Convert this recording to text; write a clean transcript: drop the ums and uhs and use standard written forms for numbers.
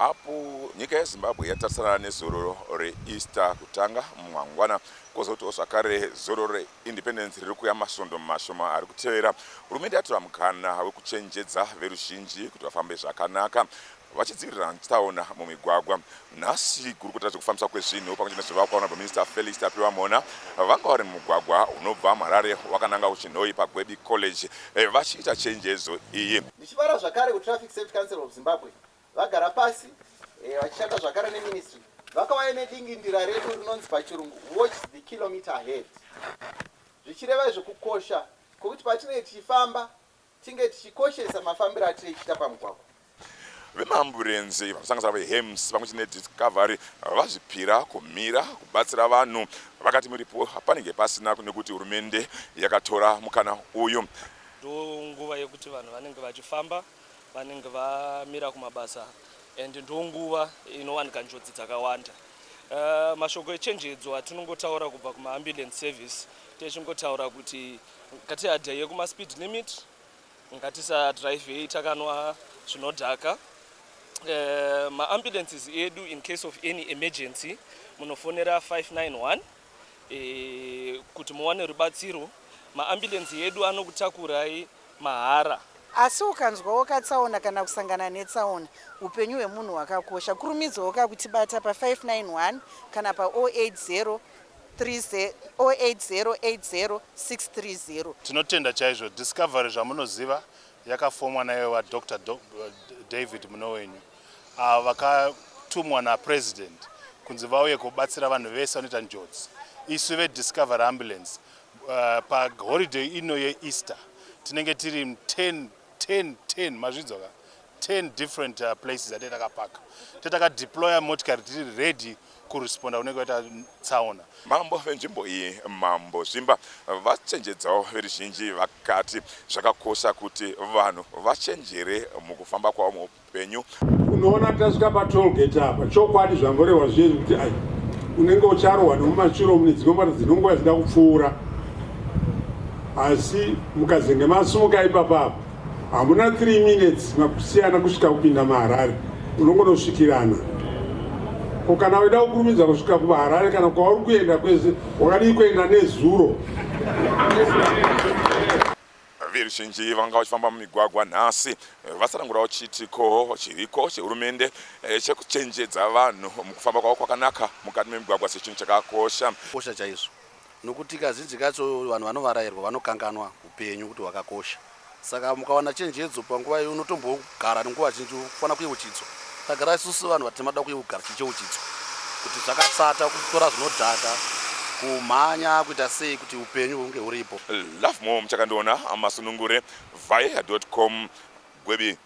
apo nyika yeZimbabwe yatarisana nezoro reEaster kutanga mumangwana kozoti zvakare zoro reindependence riri kuuya masvondo mashoma ari kutevera. Hurumende yatora mukana wekuchenjedza veruzhinji kuti vafambe zvakanaka vachidzivirira tsaona mumigwagwa. Nhasi gurukota zvekufambiswa kwezvinhu pamwe chete nezvivakwa naBaminisita Felix Tapiwamona vanga vari mumugwagwa unobva Harare wakananga kuChinhoyi paGwebi College vachiita chenjedzo iyi. Ndichivara zvakare kuTraffic Safety Council of Zimbabwe vagara pasi vachishanda zvakare neministry vakauya nedingindira redu rinonzi pachirungu watch the kilometer ahead, zvichireva zvekukosha kwokuti patinenge tichifamba tinge tichikoshesa mafambiro atinenge tichiita pamugwagwa. Vemaamburenzi vanosanganisira veHEMS pamwe chete neDiscovery vazvipira kumira kubatsira vanhu vakati muripo panenge pasina nekuti hurumende yakatora mukana uyu. Ndonguva yekuti vanhu vanenge vachifamba vanenge vamira kumabasa and ndonguva inowanika njodzi dzakawanda. Mashoko echenjedzo atinongotaura kubva kuma-ambulance service techingotaura kuti ngatiadheye kuma-speed limit, ngatisadhiraivhei takanwa zvinodhaka. Ma-ambulances edu in case of any emergency munofonera 591 kuti muwane rubatsiro. Ma-ambulance edu anokutakurai mahara. Asi ukanzwa wakatsaona kana kusangana netsaona upenyu hwemunhu hwakakosha, kurumidzawo kakutibata pa 591 kana pa 080 80630. Tinotenda chaizvo Discovery zvamunoziva yakafomwa naye waDr. David Munowenyu vakatumwa naPresident kunzi vauye kubatsira vanhu vese vanoita njodzi. Isu veDiscovery Ambulance paholiday ino yeEaster tinenge tiri 10 mazvidzoka 10 different places atakapaka tatakadeploya motikari tiri ready kuresponda unenge waita tsaona. Mambo venzvimbo iyi Mambo Zvimba vachenjedzawo veruzhinji vakati zvakakosha kuti vanhu vachenjere mukufamba kwavo muupenyu. Unoona tasvika patollgate apa chokwadi zvamborehwa zviye kuti unenge ucharohwa nemumashure mune dzimwe mota dzinongoya dzida kupfuura, asi mukazenge masumuka ipapo hamuna 3 minutes makusiyana kusvika kupinda muHarare unongonosvikirana. Kana uida kukurumidza kusvika kuHarare kana kwauri kuenda kwese wakadi kuenda nezuro. Veruzhinji vanga vachifamba mumigwagwa nhasi vasarangurawo chiitiko chiriko chehurumende chekuchenjedza vanhu mukufamba kwavo kwakanaka mukati memigwagwa sechinhu chakakosha chaizvo, nokuti kazhinji kacho vanhu vanovarairwa vanokanganwa upenyu kuti hwakakosha. Saka mukawana chenjedzo panguva iyo unotombogara nenguva zhinji kufana kuyeuchidzwa. Tagara isusu vanhu vatimada kuyegara chicheuchidzwa kuti zvakasata kutora zvinodhaka kumhanya kuita sei kuti upenyu hunge huripo. Love more muchakandiona amasunungure via.com Gwebi.